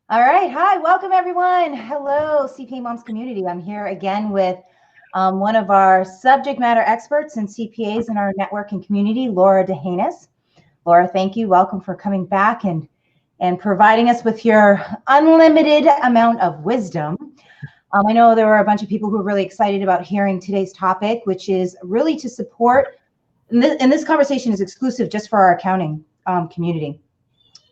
All right. Hi. Welcome, everyone. Hello, CPA Moms community. I'm here again with one of our subject matter experts and CPAs in our network and community, Laura DeHanis. Laura, thank you. Welcome for coming back and providing us with your unlimited amount of wisdom. I know there were a bunch of people who are really excited about hearing today's topic, which is really to support, and this conversation is exclusive just for our accounting community.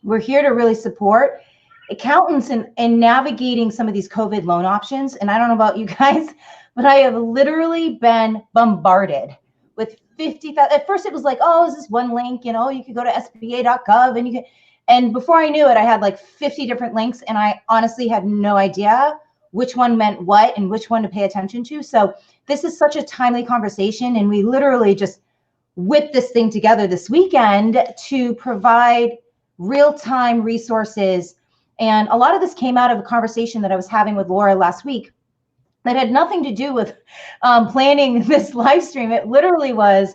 We're here to really support accountants in navigating some of these COVID loan options. And I don't know about you guys, but I have literally been bombarded with 50,000. At first it was like, oh, is this one link? You know, you could go to SBA.gov and you can, and before I knew it, I had like 50 different links and I honestly had no idea which one meant what and which one to pay attention to. So this is such a timely conversation. And we literally just whipped this thing together this weekend to provide real-time resources. And a lot of this came out of a conversation that I was having with Laura last week that had nothing to do with planning this live stream. It literally was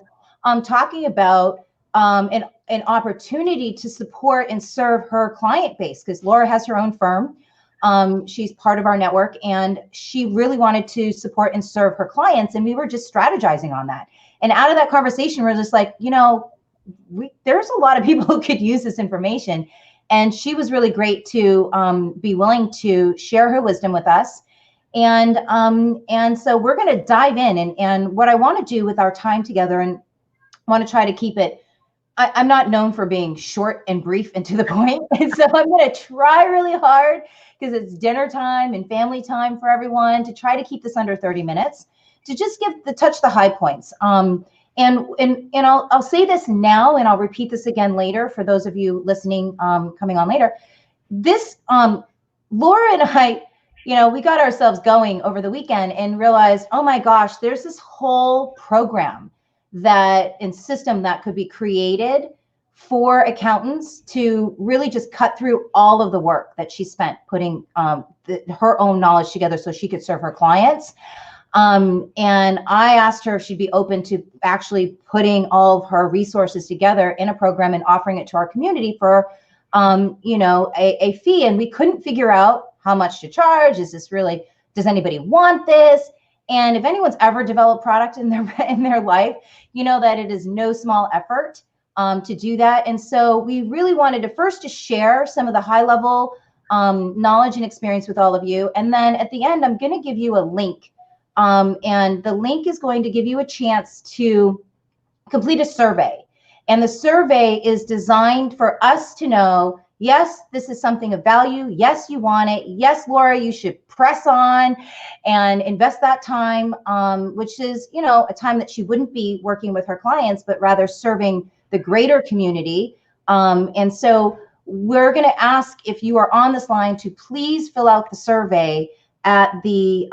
talking about an opportunity to support and serve her client base, because Laura has her own firm. She's part of our network, and she really wanted to support and serve her clients. And we were just strategizing on that. And out of that conversation, we're just like, you know, there's a lot of people who could use this information. And she was really great to be willing to share her wisdom with us. And so we're going to dive in. And what I want to do with our time together, and want to try to keep it, I'm not known for being short and brief and to the point. And so I'm going to try really hard, because it's dinner time and family time for everyone, to try to keep this under 30 minutes, to just touch the high points. And I'll say this now, and I'll repeat this again later for those of you listening, coming on later. This, Laura and I, you know, we got ourselves going over the weekend and realized, oh my gosh, there's this whole program and system that could be created for accountants to really just cut through all of the work that she spent putting her own knowledge together so she could serve her clients. And I asked her if she'd be open to actually putting all of her resources together in a program and offering it to our community for, you know, a fee. And we couldn't figure out how much to charge. Is this really, does anybody want this? And if anyone's ever developed product in their life, you know that it is no small effort to do that. And so we really wanted to first just share some of the high level knowledge and experience with all of you. And then at the end, I'm going to give you a link. And the link is going to give you a chance to complete a survey. And the survey is designed for us to know, yes, this is something of value. Yes, you want it. Yes, Laura, you should press on and invest that time, which is, you know, a time that she wouldn't be working with her clients, but rather serving the greater community. And so we're going to ask, if you are on this line, to please fill out the survey at the,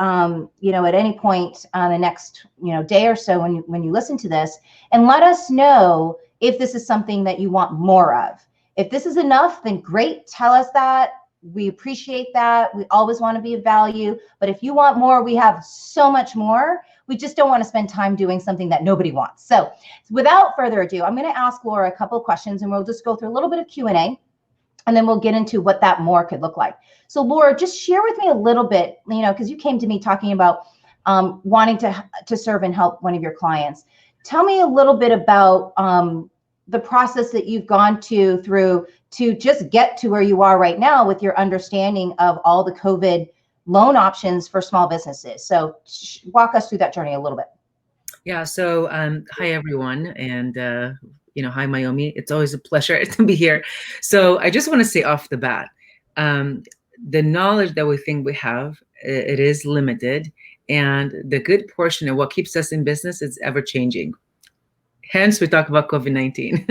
you know, at any point the next, you know, day or so when you listen to this, and let us know if this is something that you want more of. If this is enough, then great, tell us that. We appreciate that. We always want to be of value. But if you want more, we have so much more. We just don't want to spend time doing something that nobody wants. So without further ado, I'm going to ask Laura a couple of questions, and we'll just go through a little bit of Q&A. And then we'll get into what that more could look like. So Laura, just share with me a little bit, you know, because you came to me talking about wanting to serve and help one of your clients. Tell me a little bit about the process that you've gone through to just get to where you are right now with your understanding of all the COVID loan options for small businesses. So walk us through that journey a little bit. Yeah. So hi, everyone. And you know, hi, Mayumi. It's always a pleasure to be here. So I just want to say off the bat, the knowledge that we think we have, it is limited. And the good portion of what keeps us in business is ever changing. Hence, we talk about COVID-19.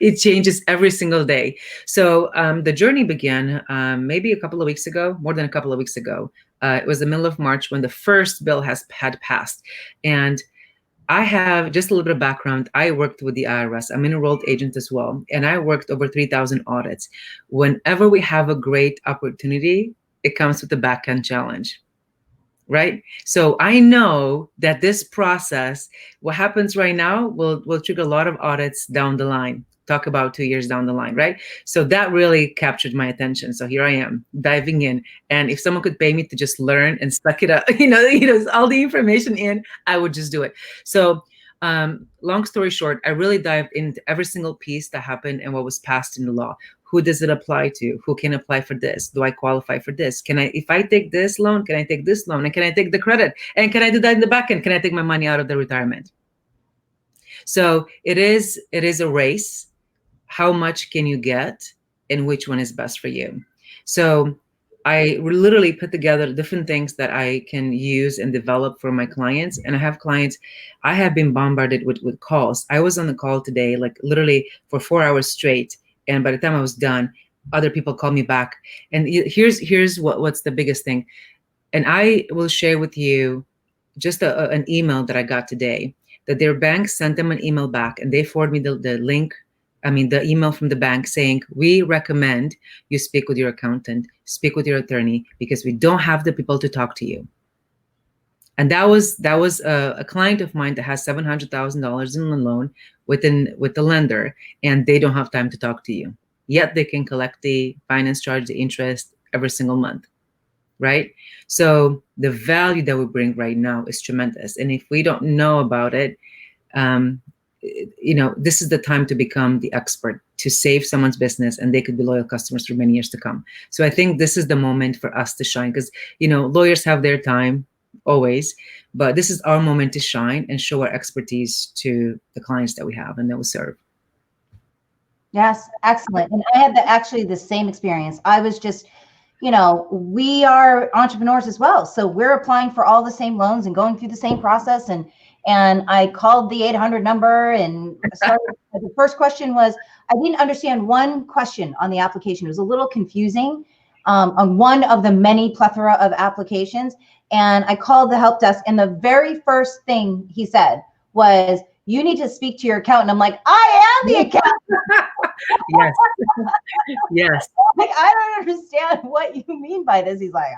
It changes every single day. So the journey began maybe a couple of weeks ago, more than a couple of weeks ago. It was the middle of March when the first bill had passed. And I have just a little bit of background. I worked with the IRS. I'm an enrolled agent as well. And I worked over 3,000 audits. Whenever we have a great opportunity, it comes with a back-end challenge. Right? So I know that this process, what happens right now, will trigger a lot of audits down the line. talk about 2 years down the line, right? So that really captured my attention. So here I am diving in. And if someone could pay me to just learn and suck it up, all the information in, I would just do it. So long story short, I really dived into every single piece that happened and what was passed in the law. Who does it apply to? Who can apply for this? Do I qualify for this? If I take this loan, can I take this loan? And can I take the credit? And can I do that in the back end? Can I take my money out of the retirement? So it is a race. How much can you get and which one is best for you? So I literally put together different things that I can use and develop for my clients. And I have clients, I have been bombarded with calls. I was on the call today, like literally for 4 hours straight. And by the time I was done, other people called me back. And here's what's the biggest thing. And I will share with you just an email that I got today, that their bank sent them an email back and they forwarded me the link. The email from the bank saying, we recommend you speak with your accountant, speak with your attorney, because we don't have the people to talk to you. And that was a client of mine that has $700,000 in the loan with the lender, and they don't have time to talk to you. Yet they can collect the finance charge, the interest every single month, right? So the value that we bring right now is tremendous. And if we don't know about it, this is the time to become the expert, to save someone's business, and they could be loyal customers for many years to come. So I think this is the moment for us to shine, because, lawyers have their time always, but this is our moment to shine and show our expertise to the clients that we have and that we serve. Yes, excellent. And I had actually the same experience. I was just, we are entrepreneurs as well. So we're applying for all the same loans and going through the same process. And I called the 800 number and started. The first question was, I didn't understand one question on the application. It was a little confusing on one of the many plethora of applications. And I called the help desk, and the very first thing he said was, you need to speak to your accountant. I'm like, I am the accountant. Yes. Yes. Like, I don't understand what you mean by this. He's like,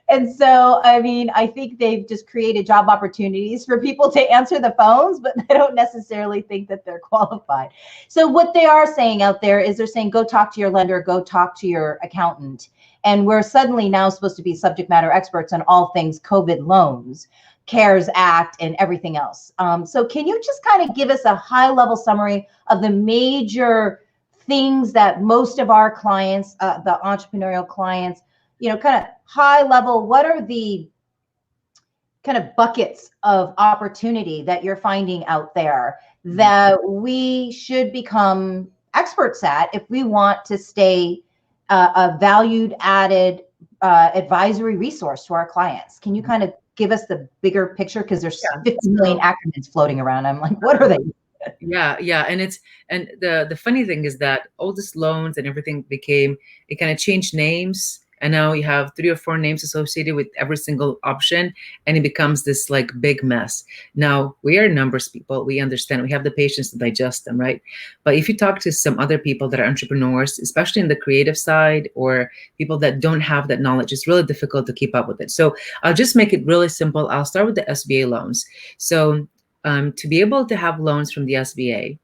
And so, I think they've just created job opportunities for people to answer the phones, but they don't necessarily think that they're qualified. So what they are saying out there is they're saying, go talk to your lender, go talk to your accountant. And we're suddenly now supposed to be subject matter experts on all things COVID loans, CARES Act, and everything else. So can you just kind of give us a high level summary of the major things that most of our clients, the entrepreneurial clients, kind of high level, what are the kind of buckets of opportunity that you're finding out there that we should become experts at if we want to stay a valued added advisory resource to our clients? Can you kind of give us the bigger picture? Because there's 50 million acronyms floating around. I'm like, what are they? Yeah. And the funny thing is that all these loans and everything it kind of changed names. And now you have 3 or 4 names associated with every single option, and it becomes this like big mess. Now, we are numbers people. We understand. We have the patience to digest them, right? But if you talk to some other people that are entrepreneurs, especially in the creative side, or people that don't have that knowledge, it's really difficult to keep up with it. So I'll just make it really simple. I'll start with the SBA loans. So to be able to have loans from the SBA,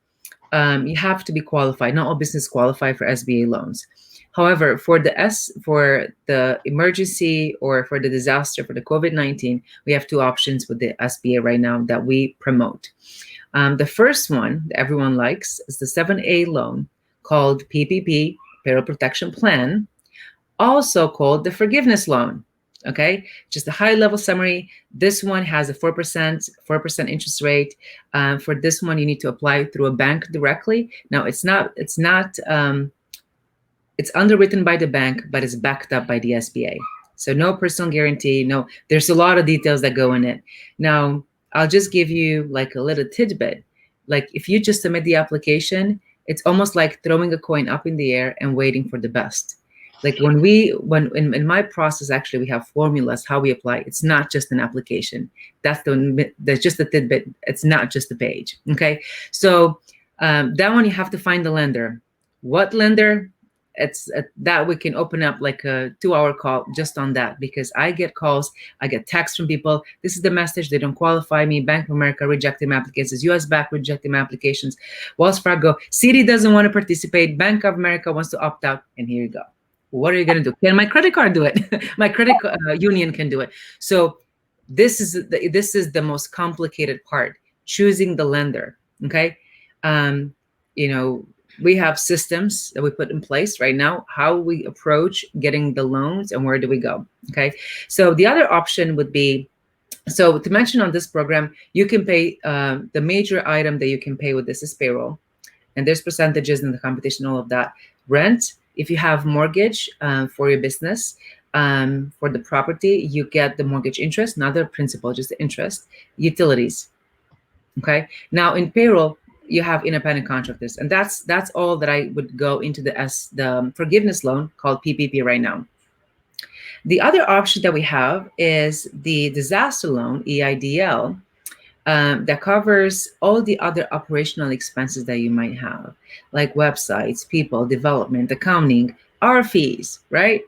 you have to be qualified. Not all businesses qualify for SBA loans. However, for the emergency or for the disaster, for the COVID-19, we have 2 options with the SBA right now that we promote. The first one that everyone likes is the 7A loan called PPP, Payroll Protection Plan, also called the forgiveness loan. Okay, just a high level summary. This one has a 4% interest rate. For this one, you need to apply through a bank directly. Now, it's underwritten by the bank, but it's backed up by the SBA. So no personal guarantee. No, there's a lot of details that go in it. Now, I'll just give you like a little tidbit. Like if you just submit the application, it's almost like throwing a coin up in the air and waiting for the best. Like when in my process, actually, we have formulas, how we apply. It's not just an application. That's just a tidbit. It's not just a page. Okay. So that one, you have to find the lender. What lender? it's that we can open up like a 2-hour call just on that, because I get calls, I get texts from people. This is the message: they don't qualify me. Bank of America rejected my applications. US Bank rejected my applications. Wells Fargo, Citi doesn't want to participate. Bank of America wants to opt out. And here you go. What are you going to do? Can my credit card do it? My credit union can do it. So this is the most complicated part: choosing the lender. Okay, we have systems that we put in place right now, how we approach getting the loans and where do we go. Okay, so the other option would be, so to mention on this program, you can pay, the major item that you can pay with this is payroll, and there's percentages in the competition, all of that. Rent, if you have mortgage for your business, for the property, you get the mortgage interest, not the principal, just the interest. Utilities. Okay, now in payroll, you have independent contractors, and that's all that I would go into the forgiveness loan called PPP right now. The other option that we have is the disaster loan, EIDL, that covers all the other operational expenses that you might have, like websites, people, development, accounting, our fees, right?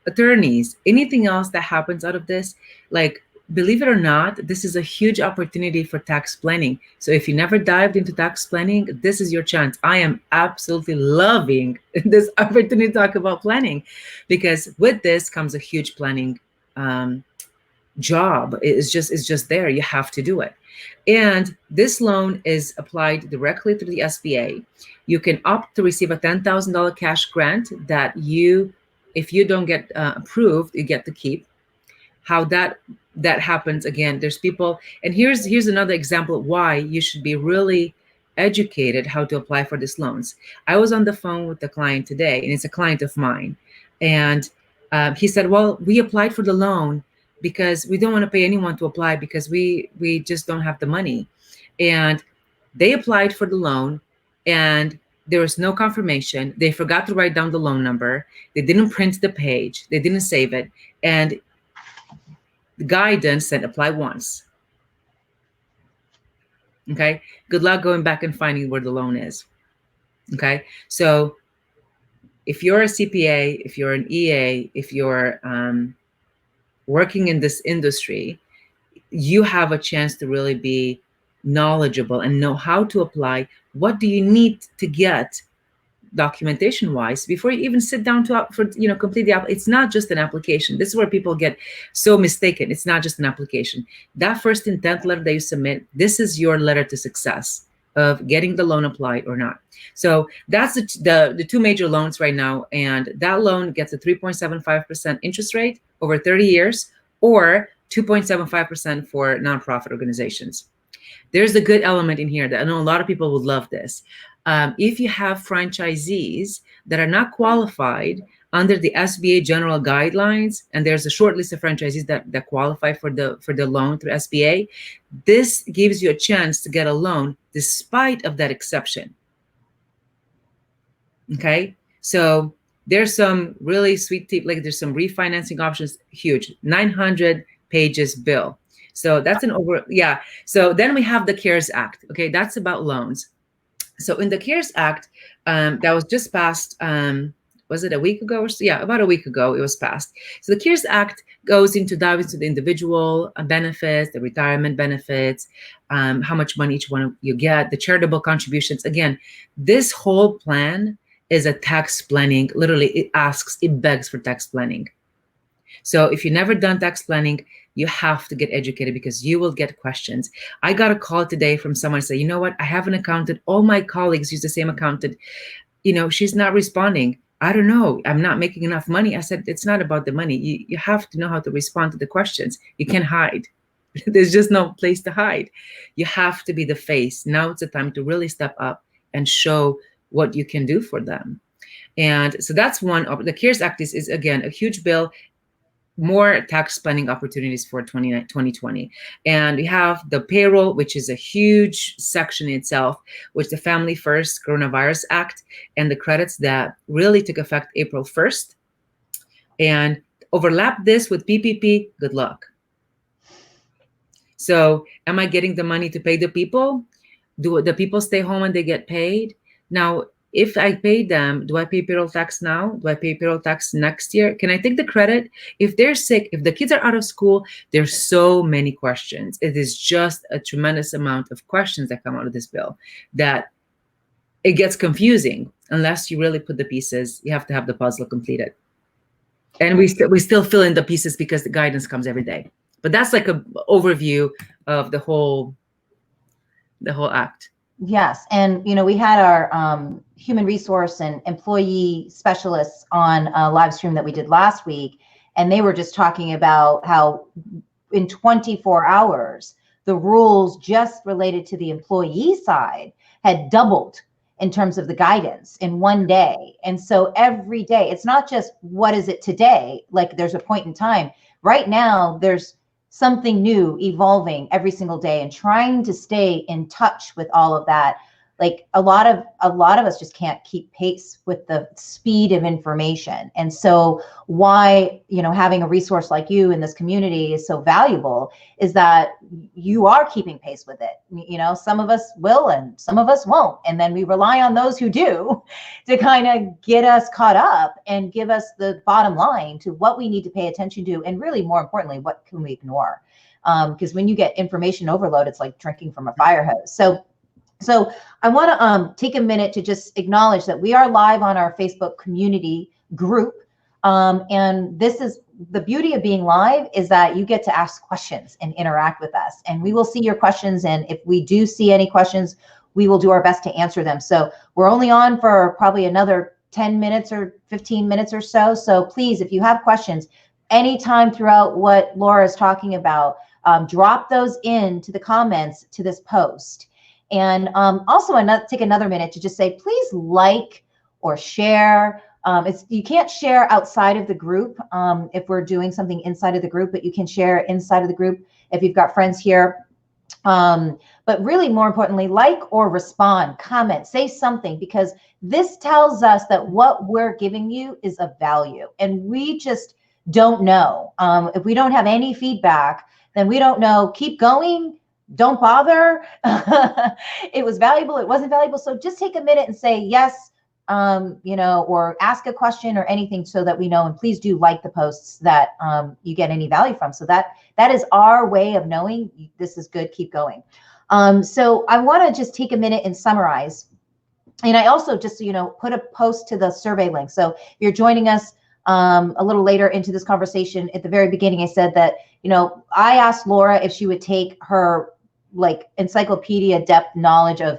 Attorneys, anything else that happens out of this, like, believe it or not, this is a huge opportunity for tax planning. So if you never dived into tax planning, this is your chance. I am absolutely loving this opportunity to talk about planning, because with this comes a huge planning job. It's just there. You have to do it. And this loan is applied directly through the SBA. You can opt to receive a $10,000 cash grant that if you don't get approved, you get to keep. How that happens, again, there's people, and here's another example of why you should be really educated how to apply for these loans. I was on the phone with the client today, and it's a client of mine, and he said, well, we applied for the loan because we don't want to pay anyone to apply because we just don't have the money. And they applied for the loan, and there was no confirmation. They forgot to write down the loan number. They didn't print the page. They didn't save it. And the guy then said, apply once. Okay. Good luck going back and finding where the loan is. Okay. So if you're a CPA, if you're an EA, if you're working in this industry, you have a chance to really be knowledgeable and know how to apply. What do you need to get documentation wise before you even sit down to complete the app? It's not just an application. This is where people get so mistaken. It's not just an application. That first intent letter that you submit, this is your letter to success of getting the loan applied or not. So that's the two major loans right now, and that loan gets a 3.75% interest rate over 30 years or 2.75% for nonprofit organizations. There's a good element in here that I know a lot of people would love this. If you have franchisees that are not qualified under the SBA general guidelines, and there's a short list of franchisees that qualify for the loan through SBA, this gives you a chance to get a loan despite of that exception. Okay, so there's some really sweet tip, like there's some refinancing options, huge, 900 pages bill. So that's So then we have the CARES Act. Okay, that's about loans. So in the CARES Act, that was just passed, was it a week ago? About a week ago it was passed. So the CARES Act dives into the individual benefits, the retirement benefits, how much money each one of you get, the charitable contributions. Again, this whole plan is a tax planning. Literally, it begs for tax planning. So if you've never done tax planning, you have to get educated because you will get questions. I got a call today from someone say, you know what? I have an accountant. All my colleagues use the same accountant. She's not responding. I don't know. I'm not making enough money. I said, it's not about the money. You have to know how to respond to the questions. You can't hide. There's just no place to hide. You have to be the face. Now it's the time to really step up and show what you can do for them. And so that's one of the CARES Act is again, a huge bill. More tax planning opportunities for 2020. And we have the payroll, which is a huge section in itself, which the Family First Coronavirus Act and the credits that really took effect April 1st. And overlap this with PPP, good luck. So am I getting the money to pay the people? Do the people stay home and they get paid? Now, if I pay them, do I pay payroll tax now? Do I pay payroll tax next year? Can I take the credit? If they're sick, if the kids are out of school, there's so many questions. It is just a tremendous amount of questions that come out of this bill that it gets confusing unless you really put the pieces. You have to have the puzzle completed. And we still fill in the pieces because the guidance comes every day. But that's like an overview of the whole act. Yes, and we had our human resource and employee specialists on a live stream that we did last week, and they were just talking about how in 24 hours, the rules just related to the employee side had doubled in terms of the guidance in one day. And so every day, it's not just what is it today, like there's a point in time. Right now, there's something new evolving every single day, and trying to stay in touch with all of that. Like a lot of us just can't keep pace with the speed of information. And so why, having a resource like you in this community is so valuable is that you are keeping pace with it. Some of us will and some of us won't. And then we rely on those who do to kind of get us caught up and give us the bottom line to what we need to pay attention to. And really, more importantly, what can we ignore? Because when you get information overload, it's like drinking from a fire hose. So I want to take a minute to just acknowledge that we are live on our Facebook community group. And this is the beauty of being live, is that you get to ask questions and interact with us. And we will see your questions. And if we do see any questions, we will do our best to answer them. So we're only on for probably another 10 minutes or 15 minutes or so. So please, if you have questions, anytime throughout what Laura is talking about, drop those into the comments to this post. And also take another minute to just say, please like or share. You can't share outside of the group if we're doing something inside of the group, but you can share inside of the group if you've got friends here. But really, more importantly, like or respond, comment, say something, because this tells us that what we're giving you is of value. And we just don't know. If we don't have any feedback, then we don't know. Keep going. Don't bother. It was valuable. It wasn't valuable. So just take a minute and say yes, or ask a question or anything so that we know. And please do like the posts that you get any value from. So that is our way of knowing this is good. Keep going. So I want to just take a minute and summarize. And I also just, put a post to the survey link. So if you're joining us a little later into this conversation, at the very beginning, I said that, I asked Laura if she would take her encyclopedia depth knowledge of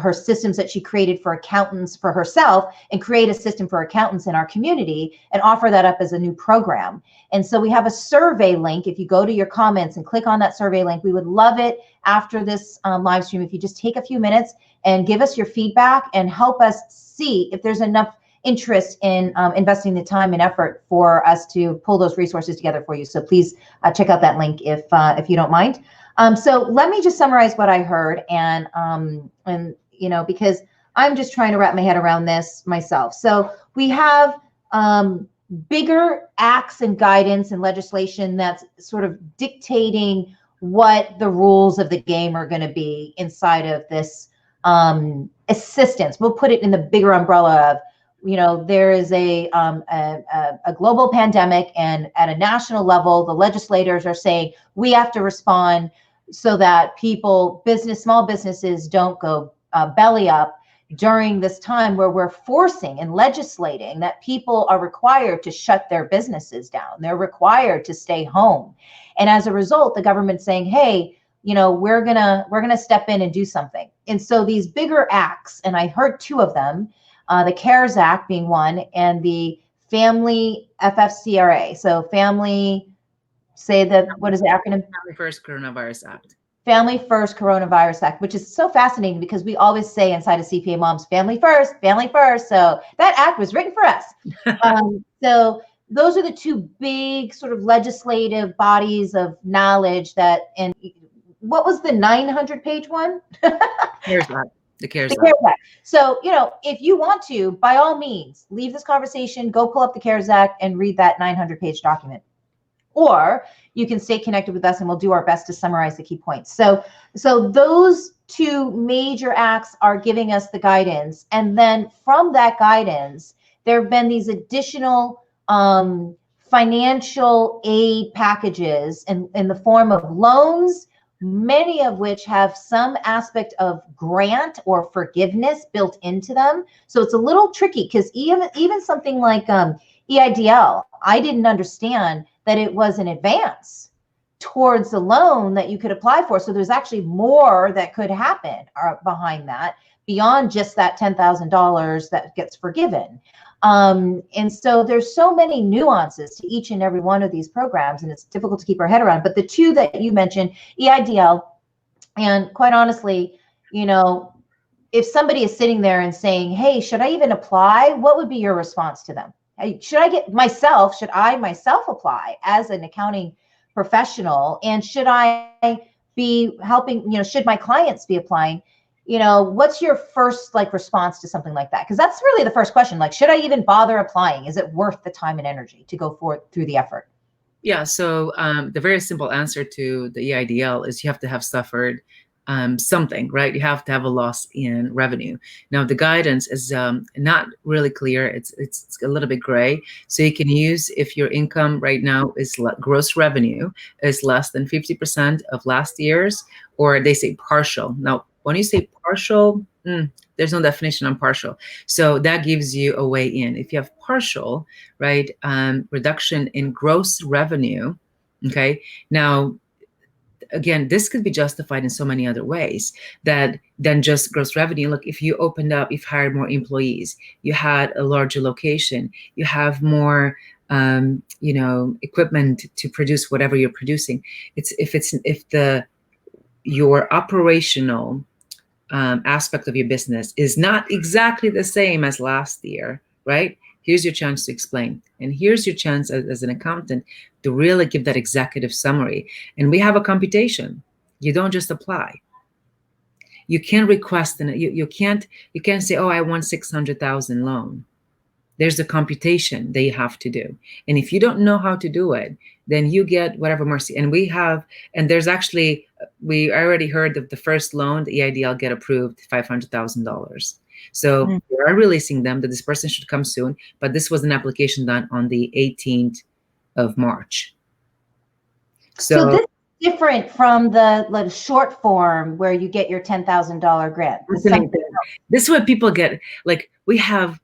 her systems that she created for accountants for herself and create a system for accountants in our community and offer that up as a new program. And so we have a survey link. If you go to your comments and click on that survey link, we would love it after this live stream if you just take a few minutes and give us your feedback and help us see if there's enough interest in investing the time and effort for us to pull those resources together for you. So please check out that link if you don't mind. So let me just summarize what I heard, and because I'm just trying to wrap my head around this myself. So we have bigger acts and guidance and legislation that's sort of dictating what the rules of the game are going to be inside of this assistance. We'll put it in the bigger umbrella of, there is a global pandemic, and at a national level, the legislators are saying we have to respond so that small businesses don't go belly up during this time where we're forcing and legislating that people are required to shut their businesses down. They're required to stay home. And as a result, the government's saying, hey, we're gonna step in and do something. And so these bigger acts, and I heard two of them, the CARES Act being one, and the Family FFCRA. So what is the acronym? Family First Coronavirus Act. Family First Coronavirus Act, which is so fascinating because we always say inside of CPA Moms, family first, family first. So that act was written for us. So those are the two big sort of legislative bodies of knowledge and what was the 900-page one? CARES Act. The CARES Act. So, if you want to, by all means, leave this conversation, go pull up the CARES Act and read that 900-page document. Or you can stay connected with us and we'll do our best to summarize the key points. So those two major acts are giving us the guidance. And then from that guidance, there have been these additional financial aid packages in the form of loans, many of which have some aspect of grant or forgiveness built into them. So it's a little tricky because even something like EIDL, I didn't understand that it was an advance towards a loan that you could apply for. So there's actually more that could happen behind that beyond just that $10,000 that gets forgiven. And so there's so many nuances to each and every one of these programs, and it's difficult to keep our head around. But the two that you mentioned, EIDL, and quite honestly, you know, if somebody is sitting there and saying, hey, should I even apply? What would be your response to them? Should I myself apply as an accounting professional? And should I be helping, you know, should my clients be applying? You know, what's your first response to something like that? Because that's really the first question. Like, should I even bother applying? Is it worth the time and energy to go through the effort? Yeah. So the very simple answer to the EIDL is you have to have suffered something, right? You have to have a loss in revenue. Now, the guidance is not really clear. It's a little bit gray. So you can use if your income right now is gross revenue is less than 50% of last year's, or they say partial. Now, when you say partial, there's no definition on partial. So that gives you a way in. If you have partial, right, reduction in gross revenue, okay, now, again, this could be justified in so many other ways than just gross revenue. Look, if you opened up, you've hired more employees, you had a larger location, you have more, you know, equipment to produce whatever you're producing. Your operational aspect of your business is not exactly the same as last year, right? Here's your chance to explain. And here's your chance as an accountant to really give that executive summary. And we have a computation. You don't just apply. You can't request, and you can't say, oh, I want 600,000 loan. There's a computation that you have to do. And if you don't know how to do it, then you get whatever mercy. And there's actually, we already heard of the first loan, the EIDL get approved, $500,000. So we are releasing them that this person should come soon, but this was an application done on the 18th of March. So this is different from the short form where you get your $10,000 grant. This is what people get. Like, we have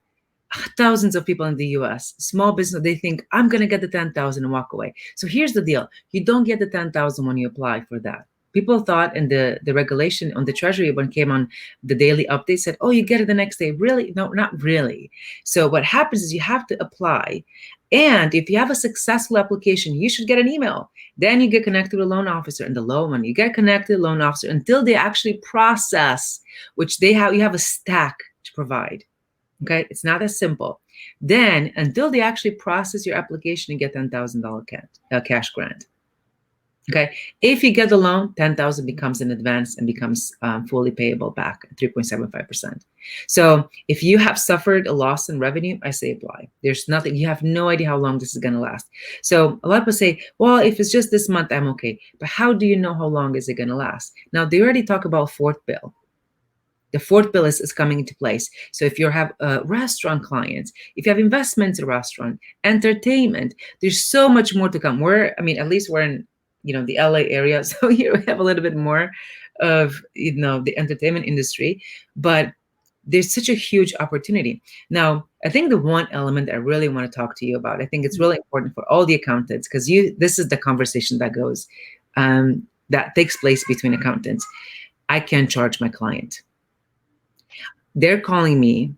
thousands of people in the US, small business, they think I'm going to get the 10,000 and walk away. So here's the deal. You don't get the 10,000 when you apply for that. People thought in the regulation on the Treasury, when it came on the daily update, said, oh, you get it the next day. Really? No, not really. So what happens is you have to apply. And if you have a successful application, you should get an email. Then you get connected to a loan officer, and the loan one, you get connected to a loan officer until they actually process, which you have a stack to provide. Okay, it's not as simple. Then, until they actually process your application and get $10,000 cash grant. Okay, if you get the loan, $10,000 becomes an advance and becomes fully payable back at 3.75%. So if you have suffered a loss in revenue, I say apply. There's nothing, you have no idea how long this is going to last. So a lot of people say, well, if it's just this month, I'm okay. But how do you know how long is it going to last? Now, they already talk about fourth bill. The fourth bill is coming into place. So if you have restaurant clients, if you have investments in a restaurant, entertainment, there's so much more to come. At least we're in, the LA area. So here we have a little bit more of, the entertainment industry, but there's such a huge opportunity. Now, I think the one element I really want to talk to you about, I think it's really important for all the accountants, because this is the conversation that goes, that takes place between accountants. I can't charge my client. They're calling me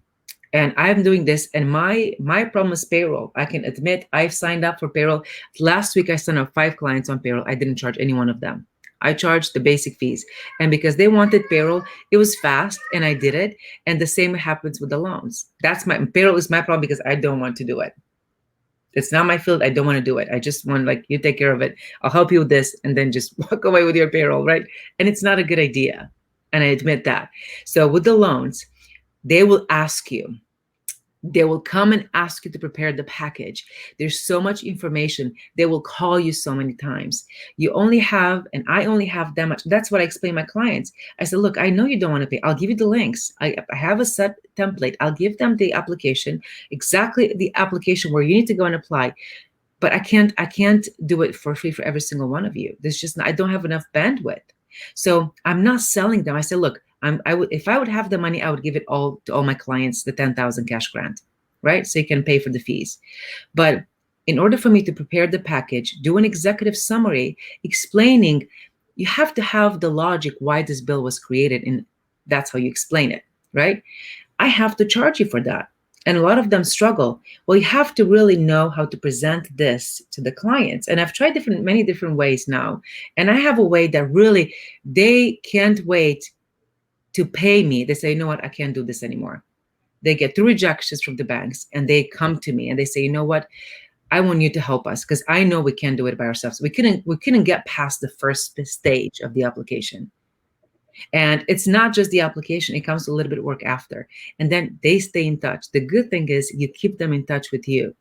and I'm doing this, and my problem is payroll. I can admit I've signed up for payroll. Last week, I signed up 5 clients on payroll. I didn't charge any one of them. I charged the basic fees. And because they wanted payroll, it was fast and I did it. And the same happens with the loans. Payroll is my problem because I don't want to do it. It's not my field. I don't want to do it. I just want, you take care of it. I'll help you with this, and then just walk away with your payroll, right? And it's not a good idea. And I admit that. So with the loans, they will ask you, They will come and ask you to prepare the package. There's so much information. They will call you so many times. You only have, and I only have that much. That's what I explain to my clients. I said, look, I know you don't want to pay. I'll give you the links. I have a set template. I'll give them the application, exactly the application where you need to go and apply. But I can't do it for free for every single one of you. There's just, I don't have enough bandwidth. So I'm not selling them. I said, look, if I would have the money, I would give it all to all my clients, the 10,000 cash grant, right? So you can pay for the fees. But in order for me to prepare the package, do an executive summary explaining, you have to have the logic why this bill was created, and that's how you explain it, right? I have to charge you for that. And a lot of them struggle. Well, you have to really know how to present this to the clients. And I've tried many different ways now. And I have a way that really, they can't wait to pay me. They say, you know what, I can't do this anymore. They get 2 rejections from the banks and they come to me and they say, you know what, I want you to help us because I know we can't do it by ourselves. We couldn't get past the first stage of the application. And it's not just the application, it comes to a little bit of work after. And then they stay in touch. The good thing is you keep them in touch with you.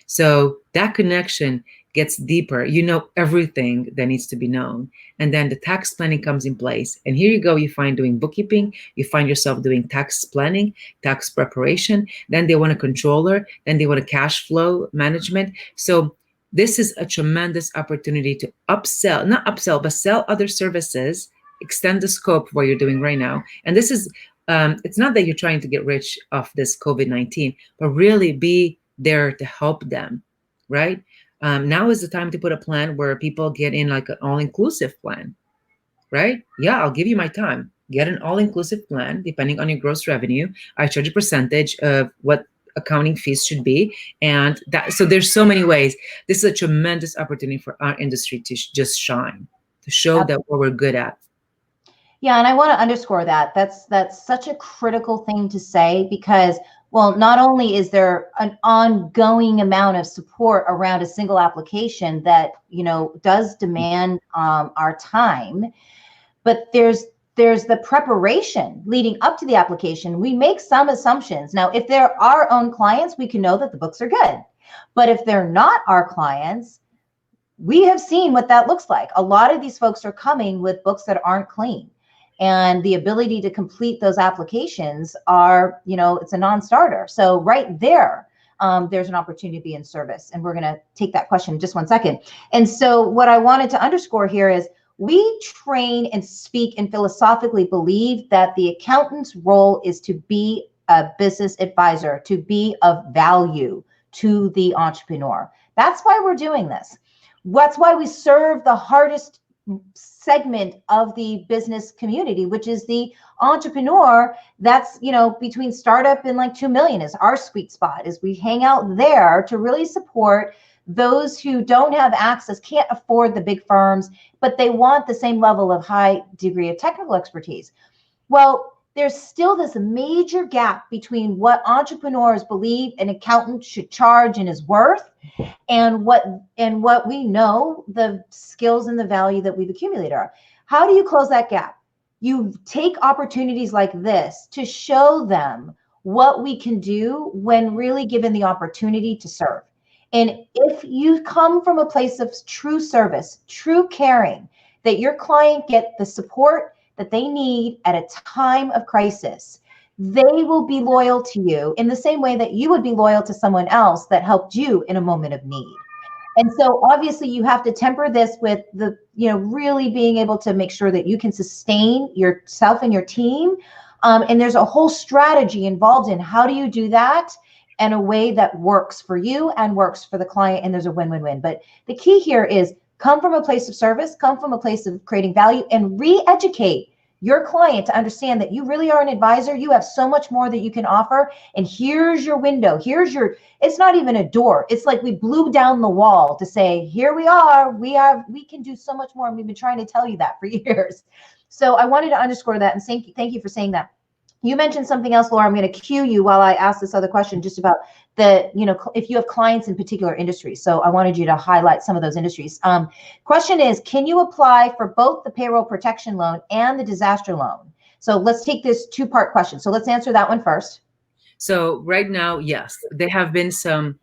So that connection gets deeper. You know everything that needs to be known. And then the tax planning comes in place. And here you go, you find doing bookkeeping, you find yourself doing tax planning, tax preparation. Then they want a controller, then they want a cash flow management. So this is a tremendous opportunity to upsell, not upsell, but sell other services, extend the scope of what you're doing right now. And this is, it's not that you're trying to get rich off this COVID-19, but really be there to help them, right? Now is the time to put a plan where people get in like an all-inclusive plan, right? Yeah, I'll give you my time. Get an all-inclusive plan, depending on your gross revenue. I charge a percentage of what accounting fees should be. And that, so there's so many ways. This is a tremendous opportunity for our industry to just shine, to show that what we're good at. Yeah, and I want to underscore that. That's such a critical thing to say because, well, not only is there an ongoing amount of support around a single application that, you know, does demand our time, but there's the preparation leading up to the application. We make some assumptions. Now, if they're our own clients, we can know that the books are good. But if they're not our clients, we have seen what that looks like. A lot of these folks are coming with books that aren't clean. And the ability to complete those applications are, you know, it's a non-starter. So right there, there's an opportunity to be in service. And we're going to take that question in just 1 second. And so what I wanted to underscore here is we train and speak and philosophically believe that the accountant's role is to be a business advisor, to be of value to the entrepreneur. That's why we're doing this. That's why we serve the hardest segment of the business community, which is the entrepreneur. That's, you know, between startup and like 2 million is our sweet spot, is we hang out there to really support those who don't have access, can't afford the big firms, but they want the same level of high degree of technical expertise. Well, there's still this major gap between what entrepreneurs believe an accountant should charge and is worth and what we know the skills and the value that we've accumulated are. How do you close that gap? You take opportunities like this to show them what we can do when really given the opportunity to serve. And if you come from a place of true service, true caring, that your client get the support that they need at a time of crisis, they will be loyal to you in the same way that you would be loyal to someone else that helped you in a moment of need. And so obviously you have to temper this with the, you know, really being able to make sure that you can sustain yourself and your team. And there's a whole strategy involved in how do you do that in a way that works for you and works for the client. And there's a win-win-win. But the key here is come from a place of service, come from a place of creating value, and re-educate your client to understand that you really are an advisor. You have so much more that you can offer. And here's your window. Here's your, it's not even a door. It's like we blew down the wall to say, here we are. We can do so much more. And we've been trying to tell you that for years. So I wanted to underscore that and thank you for saying that. You mentioned something else, Laura. I'm going to cue you while I ask this other question just about the, you know, if you have clients in particular industries. So I wanted you to highlight some of those industries. Question is, can you apply for both the payroll protection loan and the disaster loan? So let's take this 2-part question. So let's answer that one first. So right now, yes, there have been some,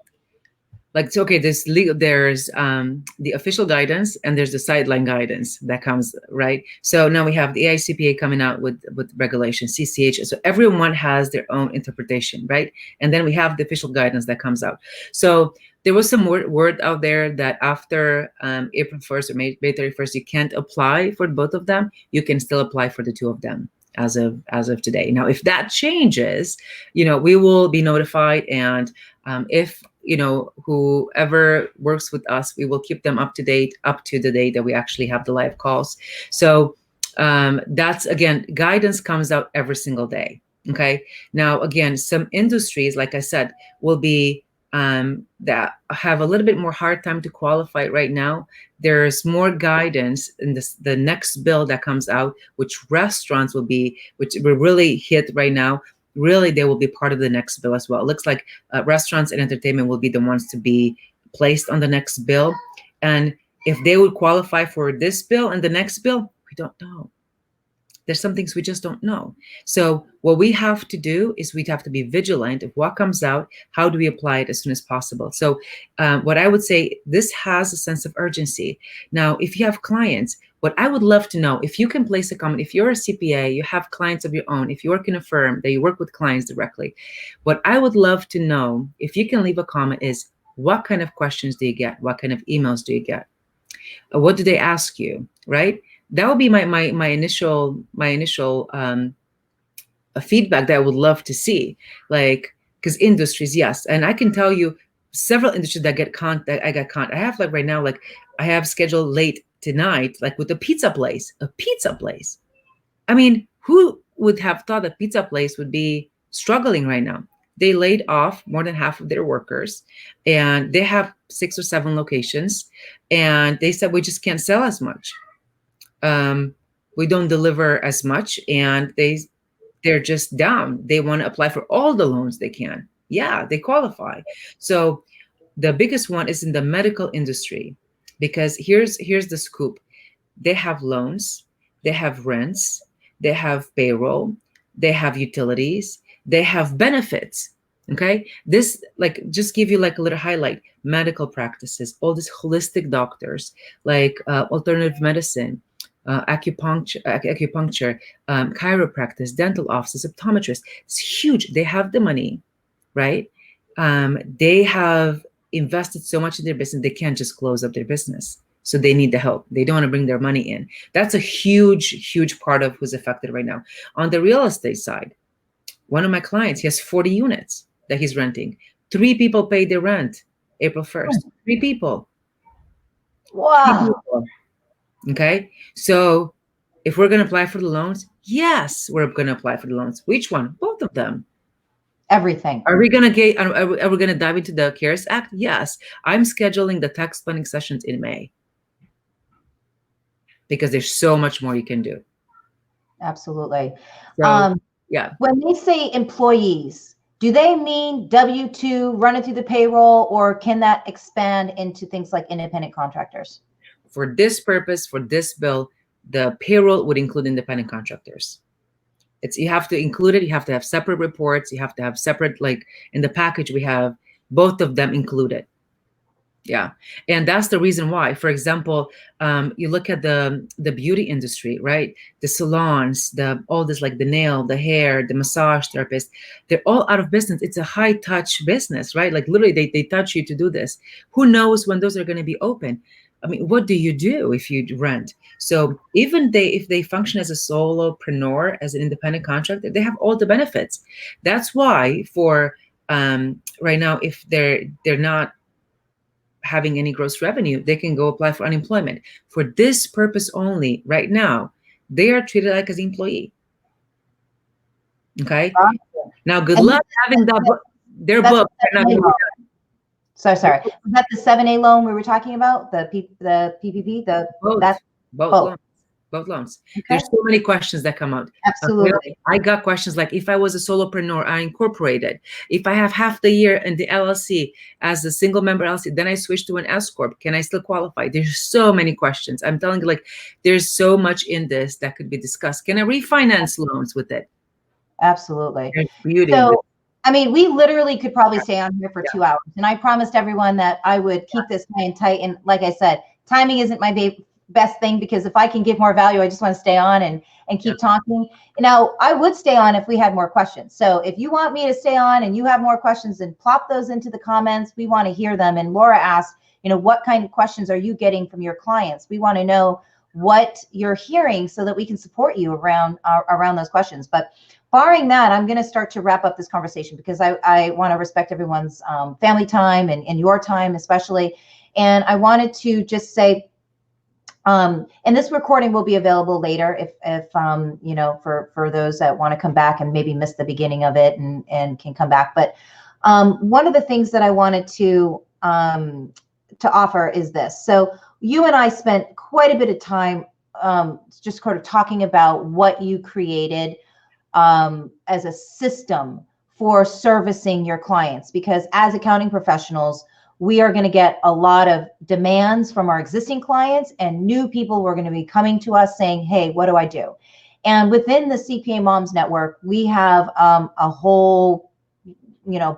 like, so, okay, there's legal, there's the official guidance, and there's the sideline guidance that comes, right? So now we have the AICPA coming out with regulation, CCH. So everyone has their own interpretation, right? And then we have the official guidance that comes out. So there was some word out there that after April 1st or May 31st, you can't apply for both of them. You can still apply for the two of them as of today. Now, if that changes, we will be notified, and if whoever works with us, we will keep them up to date up to the day that we actually have the live calls. So that's, again, guidance comes out every single day. Okay. Now, again, some industries, like I said, will be that have a little bit more hard time to qualify right now. There's more guidance in the next bill that comes out, which restaurants will really hit right now. Really, they will be part of the next bill as well. It looks like restaurants and entertainment will be the ones to be placed on the next bill. And if they would qualify for this bill and the next bill, we don't know. There's some things we just don't know. So what we have to do is we'd have to be vigilant of what comes out. How do we apply it as soon as possible? So what I would say, this has a sense of urgency. Now, if you have clients, what I would love to know, if you can place a comment, if you're a CPA, you have clients of your own, if you work in a firm that you work with clients directly, what I would love to know, if you can leave a comment, is what kind of questions do you get? What kind of emails do you get? What do they ask you, right? That would be my initial feedback that I would love to see, like, because industries, yes, and I can tell you several industries that I have, like, right now, like, I have scheduled late tonight, like, with a pizza place. I mean, who would have thought that pizza place would be struggling right now? They laid off more than half of their workers, and they have 6 or 7 locations, and they said, we just can't sell as much. We don't deliver as much, and they're just down. They want to apply for all the loans they can. Yeah, they qualify. So the biggest one is in the medical industry, because here's the scoop. They have loans, they have rents, they have payroll, they have utilities, they have benefits. Okay, this, like, just give you like a little highlight: medical practices, all these holistic doctors, like alternative medicine, acupuncture, chiropractors, dental offices, optometrists. It's huge. They have the money, right? They have invested so much in their business, they can't just close up their business. So they need the help. They don't want to bring their money in. That's a huge part of who's affected right now. On the real estate side, one of my clients, he has 40 units that he's renting. 3 people paid their rent April 1st. 3 people. Wow. 3 people. Okay. So if we're going to apply for the loans, yes, we're going to apply for the loans. Which one? Both of them. Everything. Are we going to dive into the CARES Act? Yes. I'm scheduling the tax planning sessions in May, because there's so much more you can do. Absolutely. So, yeah. When they say employees, do they mean W-2 running through the payroll, or can that expand into things like independent contractors? For this purpose, for this bill, the payroll would include independent contractors. You have to include it. You have to have separate reports. You have to have separate, like, in the package, we have both of them included. Yeah. And that's the reason why, for example, you look at the beauty industry, right? The salons, all this, like the nail, the hair, the massage therapist, they're all out of business. It's a high touch business, right? Like, literally they touch you to do this. Who knows when those are going to be open? I mean, what do you do if you rent? So even if they function as a solopreneur, as an independent contractor, they have all the benefits. That's why for right now, if they're not having any gross revenue, they can go apply for unemployment. For this purpose only, right now, they are treated like an employee. Okay. Now, good luck having their book. So sorry. Was that the 7A loan we were talking about? The PPP? Both loans. Okay. There's so many questions that come out. Absolutely. I got questions like, if I was a solopreneur, I incorporated. If I have half the year in the LLC as a single member LLC, then I switch to an S Corp. Can I still qualify? There's so many questions. I'm telling you, like, there's so much in this that could be discussed. Can I refinance loans with it? Absolutely. There's beauty. So I mean, we literally could probably Yeah. stay on here for Yeah. 2 hours. And I promised everyone that I would keep this high and tight. And like I said, timing isn't my best thing, because if I can give more value, I just want to stay on and Yeah. keep talking. Now, I would stay on if we had more questions. So if you want me to stay on and you have more questions, then plop those into the comments. We want to hear them. And Laura asked, what kind of questions are you getting from your clients? We want to know what you're hearing so that we can support you around those questions. But barring that, I'm going to start to wrap up this conversation, because I want to respect everyone's family time and your time especially. And I wanted to just say, and this recording will be available later if for those that want to come back and maybe miss the beginning of it and can come back. But one of the things that I wanted to offer is this. So you and I spent quite a bit of time just sort of talking about what you created as a system for servicing your clients, because as accounting professionals, we are going to get a lot of demands from our existing clients, and new people who are going to be coming to us saying, hey, what do I do? And within the CPA Moms Network, we have a whole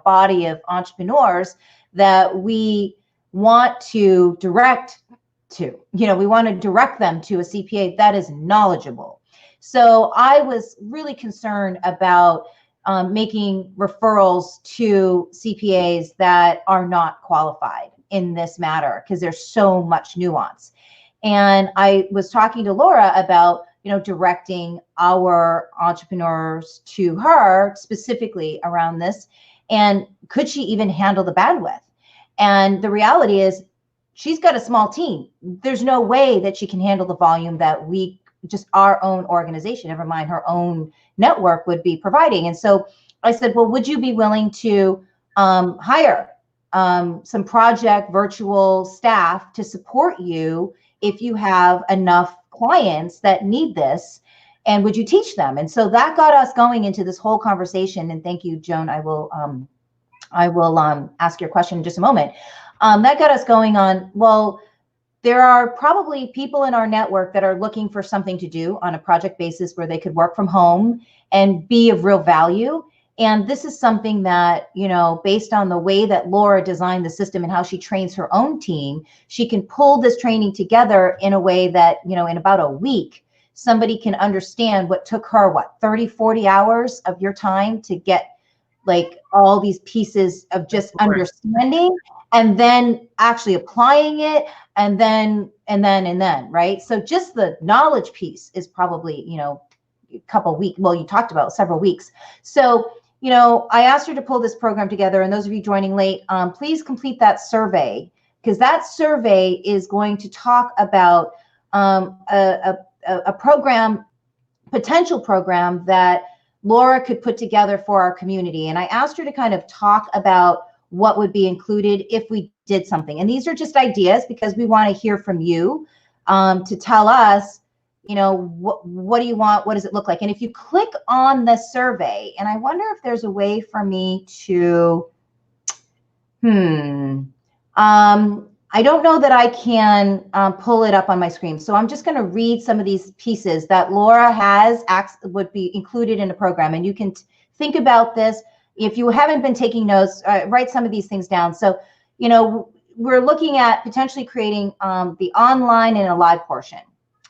body of entrepreneurs that we want to direct to. We want to direct them to a CPA that is knowledgeable. So I was really concerned about making referrals to CPAs that are not qualified in this matter, because there's so much nuance. And I was talking to Laura about, directing our entrepreneurs to her specifically around this. And could she even handle the bandwidth? And the reality is, she's got a small team. There's no way that she can handle the volume that just our own organization, never mind her own network, would be providing. And so I said, well, would you be willing to hire some project virtual staff to support you if you have enough clients that need this? And would you teach them? And so that got us going into this whole conversation. And thank you, Joan. I will ask your question in just a moment. That got us going on, well, there are probably people in our network that are looking for something to do on a project basis where they could work from home and be of real value. And this is something that, based on the way that Laura designed the system and how she trains her own team, she can pull this training together in a way that, in about a week, somebody can understand what took her, 30, 40 hours of your time to get like all these pieces of just understanding, and then actually applying it, and then, right? So just the knowledge piece is probably, a couple weeks. Well, you talked about several weeks. So, I asked her to pull this program together, and those of you joining late, please complete that survey, because that survey is going to talk about a program, potential program that Laura could put together for our community. And I asked her to kind of talk about what would be included if we did something. And these are just ideas, because we want to hear from you to tell us, what do you want? What does it look like? And if you click on the survey, and I wonder if there's a way for me to, I don't know that I can pull it up on my screen. So I'm just going to read some of these pieces that Laura would be included in the program. And you can think about this. If you haven't been taking notes, write some of these things down. So, we're looking at potentially creating the online and a live portion.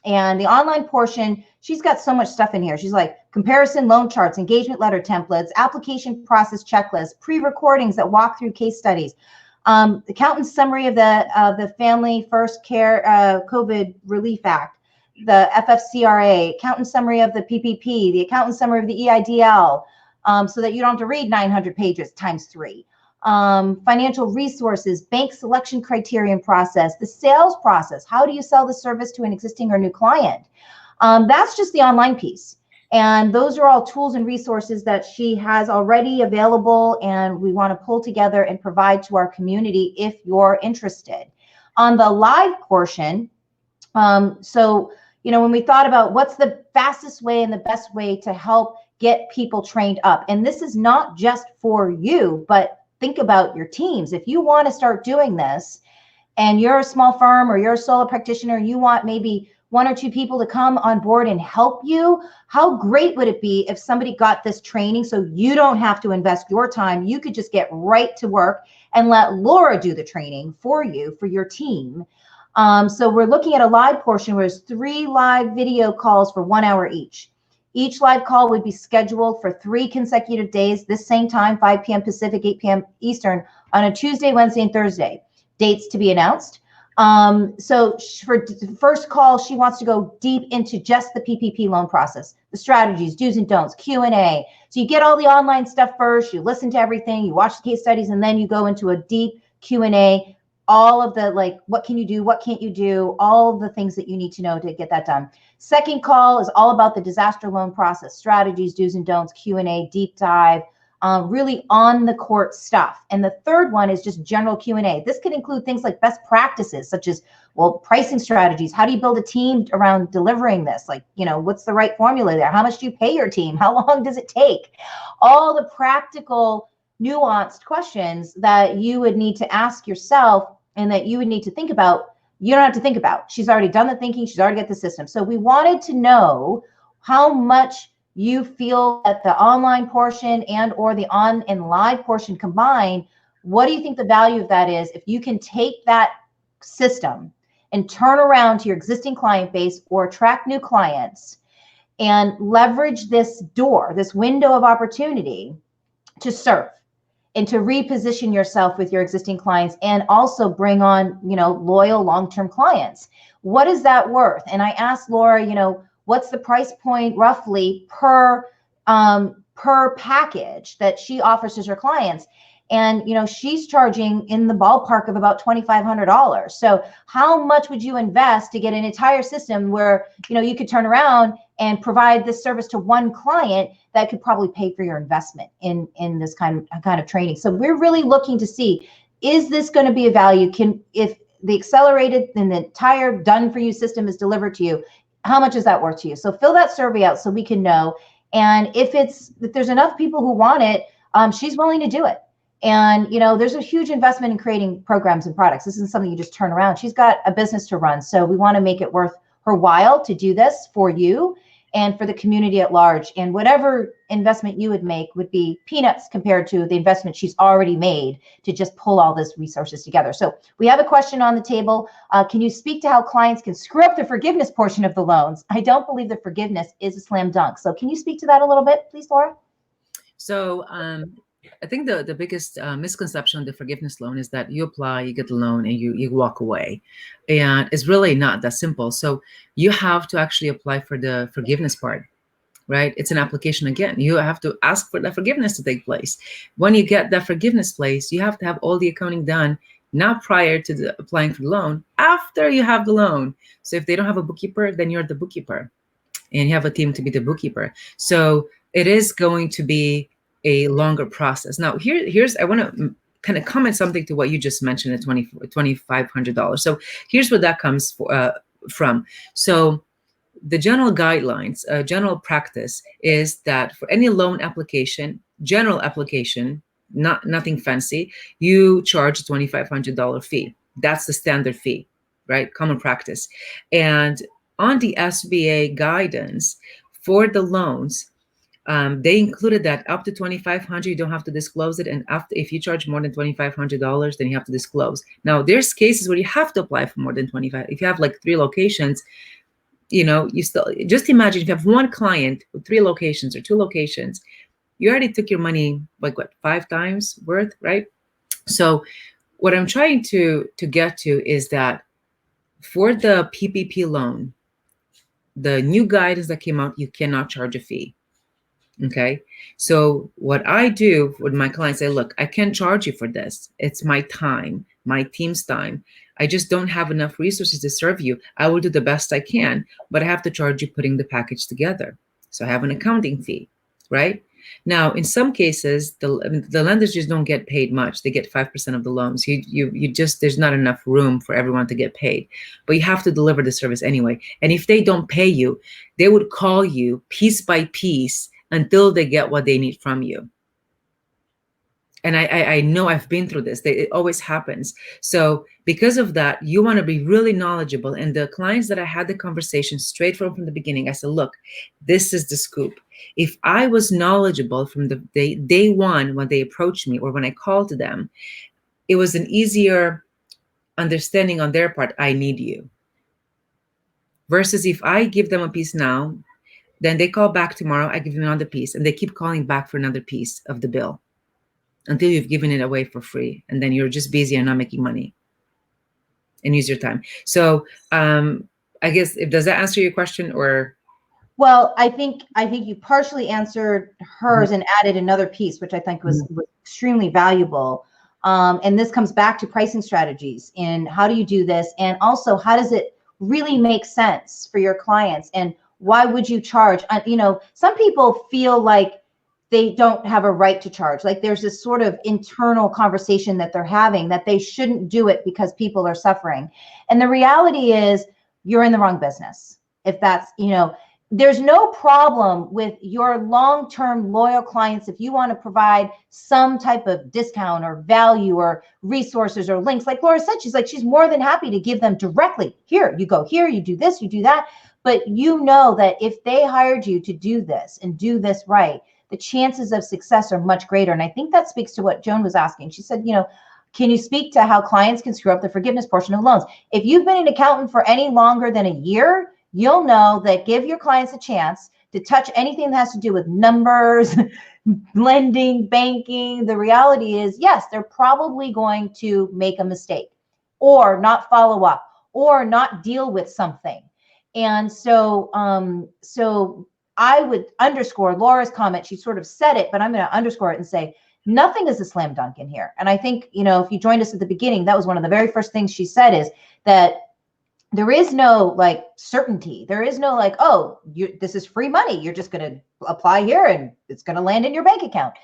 And the online portion, she's got so much stuff in here. She's like comparison loan charts, engagement letter templates, application process checklists, pre-recordings that walk through case studies, accountant's summary of the Family First Care COVID Relief Act, the FFCRA, accountant summary of the PPP, the accountant summary of the EIDL, so that you don't have to read 900 pages times 3. Financial resources, bank selection criterion process, the sales process. How do you sell the service to an existing or new client? That's just the online piece. And those are all tools and resources that she has already available, and we want to pull together and provide to our community if you're interested. On the live portion, when we thought about what's the fastest way and the best way to help get people trained up, and this is not just for you, but think about your teams. If you want to start doing this and you're a small firm or you're a solo practitioner, you want maybe one or two people to come on board and help you? How great would it be if somebody got this training so you don't have to invest your time? You could just get right to work and let Laura do the training for you, for your team. So we're looking at a live portion where there's 3 live video calls for 1 hour each. Each live call would be scheduled for 3 consecutive days, this same time, 5 p.m. Pacific, 8 p.m. Eastern, on a Tuesday, Wednesday, and Thursday. Dates to be announced. So for the first call, she wants to go deep into just the PPP loan process, the strategies, do's and don'ts, Q&A. So you get all the online stuff first, you listen to everything, you watch the case studies, and then you go into a deep Q&A, all of the, like, what can you do, what can't you do, all the things that you need to know to get that done. Second call is all about the disaster loan process, strategies, do's and don'ts, Q&A, deep dive, really on the court stuff. And the third one is just general Q&A. This could include things like best practices, such as, well, pricing strategies. How do you build a team around delivering this? Like, you know, what's the right formula there? How much do you pay your team? How long does it take? All the practical, nuanced questions that you would need to ask yourself and that you would need to think about. You don't have to think about. She's already done the thinking. She's already got the system. So we wanted to know how much you feel that the online portion and or the on and live portion combined. What do you think the value of that is if you can take that system and turn around to your existing client base or attract new clients and leverage this door, this window of opportunity to serve and to reposition yourself with your existing clients and also bring on, you know, loyal long-term clients? What is that worth? And I asked Laura, you know, what's the price point roughly per package that she offers to her clients? And, you know, she's charging in the ballpark of about $2,500. So how much would you invest to get an entire system where, you know, you could turn around and provide this service to one client that could probably pay for your investment in this kind of training? So we're really looking to see, is this going to be a value? If the accelerated and the entire done for you system is delivered to you, how much is that worth to you? So fill that survey out so we can know. And if there's enough people who want it, she's willing to do it. And, you know, there's a huge investment in creating programs and products. This isn't something you just turn around. She's got a business to run. So we want to make it worth her while to do this for you and for the community at large. And whatever investment you would make would be peanuts compared to the investment she's already made to just pull all these resources together. So we have a question on the table. Can you speak to how clients can screw up the forgiveness portion of the loans? I don't believe that forgiveness is a slam dunk. So can you speak to that a little bit, please, Laura? So I think the biggest misconception of the forgiveness loan is that you apply, you get the loan, and you walk away. And it's really not that simple. So you have to actually apply for the forgiveness part, right? It's an application again. You have to ask for the forgiveness to take place. When you get that forgiveness place, you have to have all the accounting done, not prior to applying for the loan, after you have the loan. So if they don't have a bookkeeper, then you're the bookkeeper. And you have a team to be the bookkeeper. So it is going to be a longer process. Now, here's I want to kind of comment something to what you just mentioned at $2,500. So here's where that comes from. So the general guidelines, general practice is that for any loan application, general application, nothing fancy, you charge a $2,500 fee. That's the standard fee, right? Common practice. And on the SBA guidance for the loans, they included that up to $2,500, you don't have to disclose it. And if you charge more than $2,500, then you have to disclose. Now, there's cases where you have to apply for more than 25. If you have like 3 locations, you know, you still, just imagine if you have one client with 3 locations or 2 locations, you already took your money, like what, 5 times worth, right? So what I'm trying to get to is that for the PPP loan, the new guidance that came out, you cannot charge a fee. Okay. So what I do with my clients, I say, look, I can't charge you for this. It's my time, my team's time. I just don't have enough resources to serve you. I will do the best I can, but I have to charge you putting the package together. So I have an accounting fee, right? Now, in some cases, the lenders just don't get paid much. They get 5% of the loans. You just, there's not enough room for everyone to get paid, but you have to deliver the service anyway. And if they don't pay you, they would call you piece by piece until they get what they need from you. And I know I've been through this. It always happens. So because of that, you want to be really knowledgeable. And the clients that I had the conversation straight from the beginning, I said, look, this is the scoop. If I was knowledgeable from the day one when they approached me or when I called to them, it was an easier understanding on their part, I need you. Versus if I give them a piece now, then they call back tomorrow, I give them another piece, and they keep calling back for another piece of the bill until you've given it away for free. And then you're just busy and not making money and use your time. So I guess, does that answer your question? Or Well, I think you partially answered hers and added another piece, which I think was extremely valuable. And this comes back to pricing strategies and how do you do this? And also, how does it really make sense for your clients? And why would you charge? You know, some people feel like they don't have a right to charge. Like there's this sort of internal conversation that they're having that they shouldn't do it because people are suffering. And the reality is you're in the wrong business. If that's, you know, there's no problem with your long-term loyal clients if you want to provide some type of discount or value or resources or links. Like Laura said, she's more than happy to give them directly. Here, you go here, you do this, you do that. But you know that if they hired you to do this and do this right, the chances of success are much greater. And I think that speaks to what Joan was asking. She said, you know, can you speak to how clients can screw up the forgiveness portion of loans? If you've been an accountant for any longer than a year, you'll know that give your clients a chance to touch anything that has to do with numbers, lending, banking. The reality is, yes, they're probably going to make a mistake or not follow up or not deal with something. And so, I would underscore Laura's comment. She sort of said it, but I'm going to underscore it and say, nothing is a slam dunk in here. And I think, you know, if you joined us at the beginning, that was one of the very first things she said is that there is no like certainty. There is no like, oh, this is free money. You're just going to apply here and it's going to land in your bank account.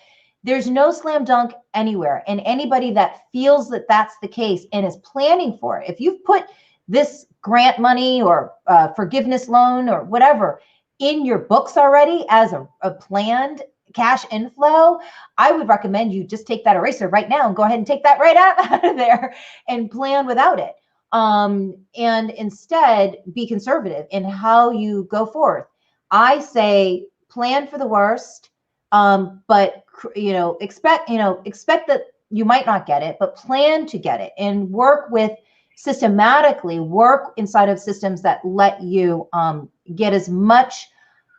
There's no slam dunk anywhere. And anybody that feels that that's the case and is planning for it, if you've put this grant money or forgiveness loan or whatever in your books already as a planned cash inflow, I would recommend you just take that eraser right now and go ahead and take that right out of there and plan without it. And instead be conservative in how you go forth. I say plan for the worst, but expect that you might not get it, but plan to get it and work systematically work inside of systems that let you get as much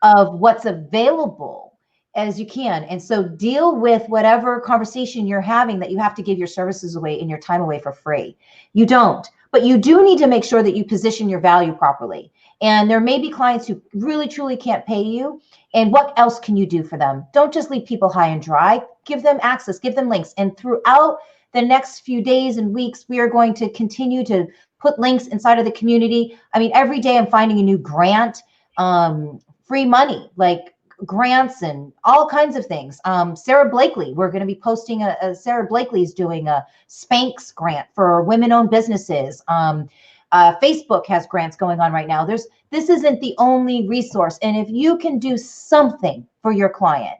of what's available as you can. And so deal with whatever conversation you're having that you have to give your services away and your time away for free. You don't, but you do need to make sure that you position your value properly. And there may be clients who really, truly can't pay you. And what else can you do for them? Don't just leave people high and dry. Give them access, give them links. And throughout the next few days and weeks, we are going to continue to put links inside of the community. I mean, every day I'm finding a new grant, free money, like grants and all kinds of things. Sarah Blakely, we're going to be posting Sarah Blakely's doing a Spanx grant for women-owned businesses. Facebook has grants going on right now. This isn't the only resource. And if you can do something for your client,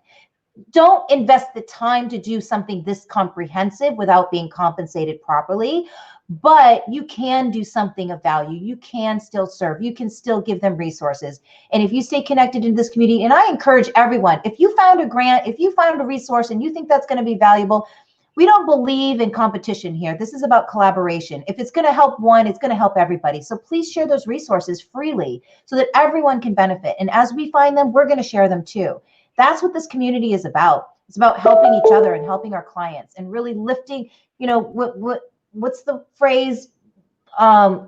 don't invest the time to do something this comprehensive without being compensated properly, but you can do something of value. You can still serve. You can still give them resources. And if you stay connected in this community, and I encourage everyone, if you found a grant, if you found a resource and you think that's going to be valuable, we don't believe in competition here. This is about collaboration. If it's going to help one, it's going to help everybody. So please share those resources freely so that everyone can benefit. And as we find them, we're going to share them too. That's what this community is about. It's about helping each other and helping our clients and really lifting, what's the phrase? I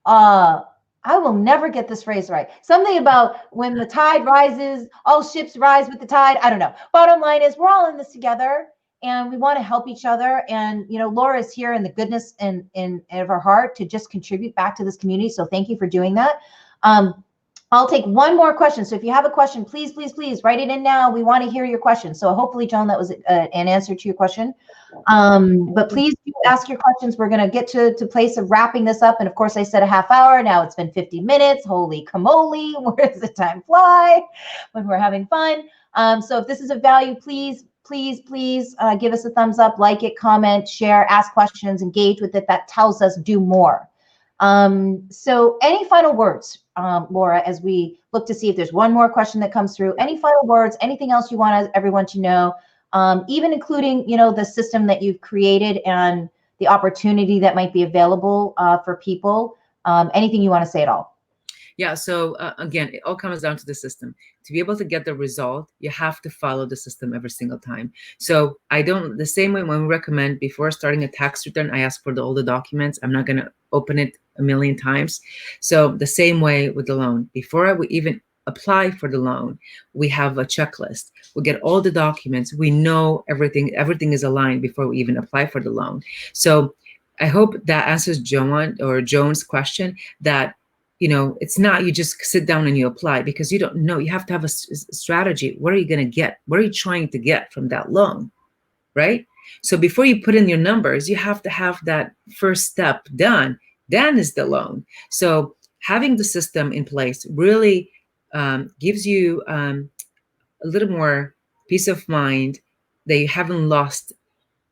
will never get this phrase right. Something about when the tide rises, all ships rise with the tide. I don't know. Bottom line is we're all in this together and we want to help each other. And, Laura is here in the goodness and of her heart to just contribute back to this community. So thank you for doing that. I'll take one more question. So if you have a question, please, please, please write it in now. We want to hear your question. So hopefully, Joan, that was an answer to your question. But please do ask your questions. We're going to get to place of wrapping this up. And of course, I said a half hour. Now it's been 50 minutes. Holy camole. Where does the time fly when we're having fun? So if this is of value, please please, please give us a thumbs up, like it, comment, share, ask questions, engage with it. That tells us do more. So any final words, Laura, as we look to see if there's one more question that comes through? Any final words, anything else you want everyone to know, even including, you know, the system that you've created and the opportunity that might be available for people? Anything you want to say at all? Yeah, so again, it all comes down to the system. To be able to get the result, you have to follow the system every single time. So the same way when we recommend before starting a tax return, I ask for all the documents. I'm not going to open it a million times. So the same way with the loan. Before we even apply for the loan, we have a checklist. We get all the documents. We know everything is aligned before we even apply for the loan. So I hope that answers Joan's question, that you know, it's not you just sit down and you apply, because you don't know. You have to have a strategy. What are you going to get? What are you trying to get from that loan, right? So before you put in your numbers, you have to have that first step done. Then is the loan. So having the system in place really gives you a little more peace of mind that you haven't lost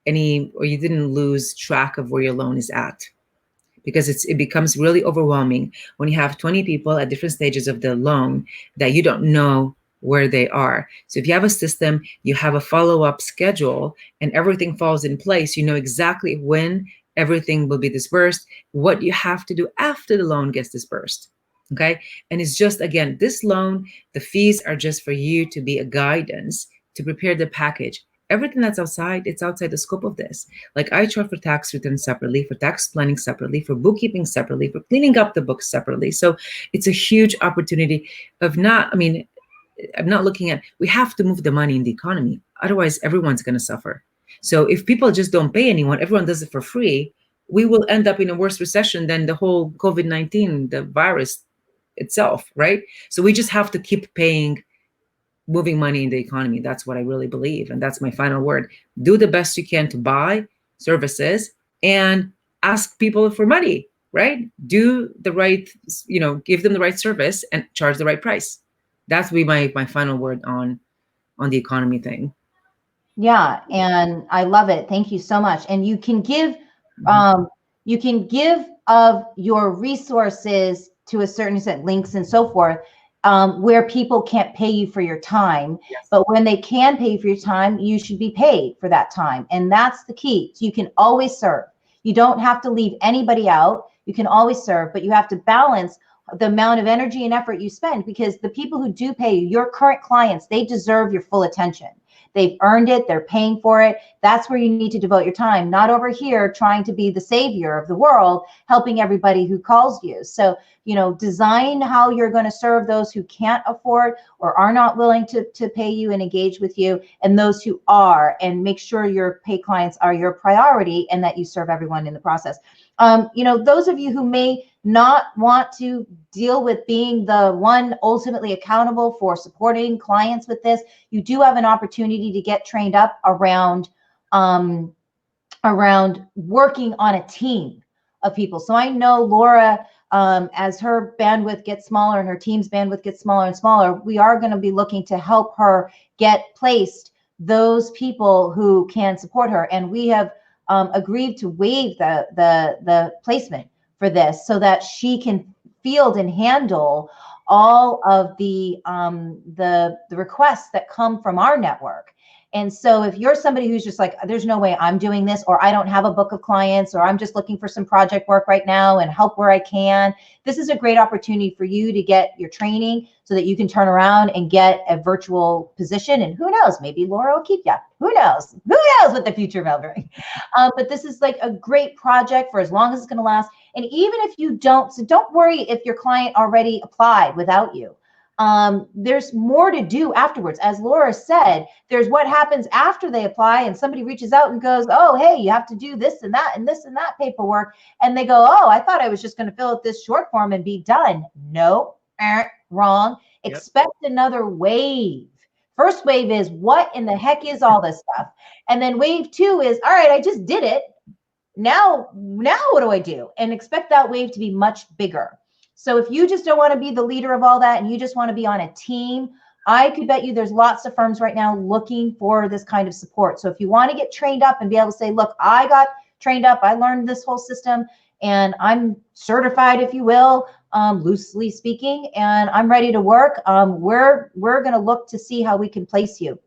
any, or you didn't lose track of where your loan is at. Because it becomes really overwhelming when you have 20 people at different stages of the loan that you don't know where they are. So if you have a system, you have a follow-up schedule, and everything falls in place, you know exactly when everything will be dispersed, what you have to do after the loan gets dispersed. Okay. And it's just, again, this loan, the fees are just for you to be a guidance to prepare the package. Everything that's outside, it's outside the scope of this. Like I charge for tax returns separately, for tax planning separately, for bookkeeping separately, for cleaning up the books separately. So it's a huge opportunity of I'm not looking at, we have to move the money in the economy. Otherwise, everyone's going to suffer. So if people just don't pay anyone, everyone does it for free, we will end up in a worse recession than the whole COVID-19, the virus itself, right? So we just have to keep paying, moving money in the economy. That's what I really believe. And that's my final word. Do the best you can to buy services and ask people for money, right? Do the right, give them the right service and charge the right price. That's be my final word on the economy thing. Yeah. And I love it. Thank you so much. And you can give, of your resources to a certain extent, links and so forth, where people can't pay you for your time. Yes. But when they can pay you for your time, you should be paid for that time. And that's the key. So you can always serve. You don't have to leave anybody out. You can always serve, but you have to balance the amount of energy and effort you spend, because the people who do pay you, your current clients, they deserve your full attention. They've earned it. They're paying for it. That's where you need to devote your time, not over here trying to be the savior of the world, helping everybody who calls you. So, design how you're going to serve those who can't afford or are not willing to pay you and engage with you, and those who are, and make sure your pay clients are your priority and that you serve everyone in the process. Those of you who may not want to deal with being the one ultimately accountable for supporting clients with this, you do have an opportunity to get trained up around working on a team of people. So I know Laura, as her bandwidth gets smaller and her team's bandwidth gets smaller and smaller, we are going to be looking to help her get placed those people who can support her. And we have agreed to waive the placement for this so that she can field and handle all of the requests that come from our network. And so if you're somebody who's just like, there's no way I'm doing this, or I don't have a book of clients, or I'm just looking for some project work right now and help where I can, this is a great opportunity for you to get your training so that you can turn around and get a virtual position. And who knows, maybe Laura will keep you. Who knows? Who knows what the future will bring? But this is like a great project for as long as it's going to last. And even if you don't, so don't worry if your client already applied without you. There's more to do afterwards. As Laura said, there's what happens after they apply and somebody reaches out and goes, oh, hey, you have to do this and that and this and that paperwork. And they go, oh, I thought I was just going to fill out this short form and be done. No, wrong. Yep. Expect another wave. First wave is, what in the heck is all this stuff? And then wave 2 is, all right, I just did it. Now what do I do? And expect that wave to be much bigger. So if you just don't want to be the leader of all that and you just want to be on a team I could bet you there's lots of firms right now looking for this kind of support. So if you want to get trained up and be able to say, look, I got trained up, I learned this whole system, and I'm certified, if you will, loosely speaking, and I'm ready to work, we're going to look to see how we can place you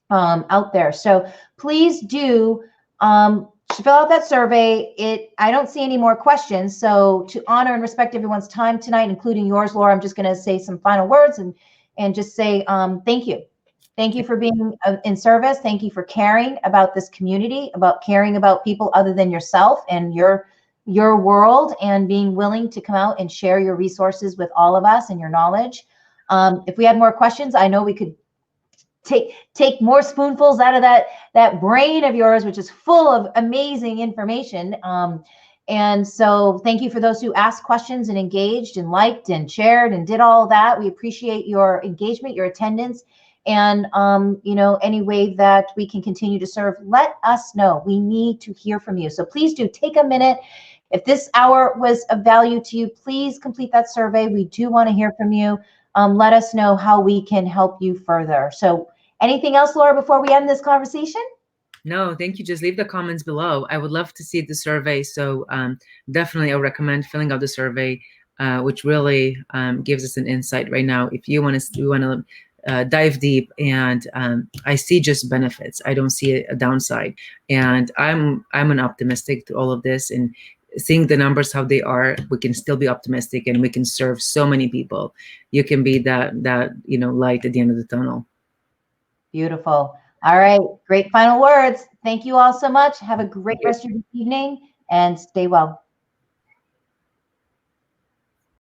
out there. So please do fill out that survey. I don't see any more questions. So to honor and respect everyone's time tonight, including yours, Laura, I'm just going to say some final words and just say thank you. Thank you for being in service. Thank you for caring about this community, about caring about people other than yourself and your world, and being willing to come out and share your resources with all of us and your knowledge. If we had more questions, I know we could take more spoonfuls out of that brain of yours, which is full of amazing information. And so thank you for those who asked questions and engaged and liked and shared and did all of that. We appreciate your engagement, your attendance, and any way that we can continue to serve, let us know. We need to hear from you. So please do take a minute. If this hour was of value to you, please complete that survey. We do want to hear from you. Let us know how we can help you further. So anything else, Laura, before we end this conversation? No, thank you. Just leave the comments below. I would love to see the survey. So definitely I recommend filling out the survey, which really gives us an insight right now. If you want to dive deep, and I see just benefits. I don't see a downside. And I'm an optimistic to all of this, and seeing the numbers how they are, we can still be optimistic, and we can serve so many people. You can be that light at the end of the tunnel. Beautiful. All right. Great final words. Thank you all so much. Have a great rest of your evening and stay well.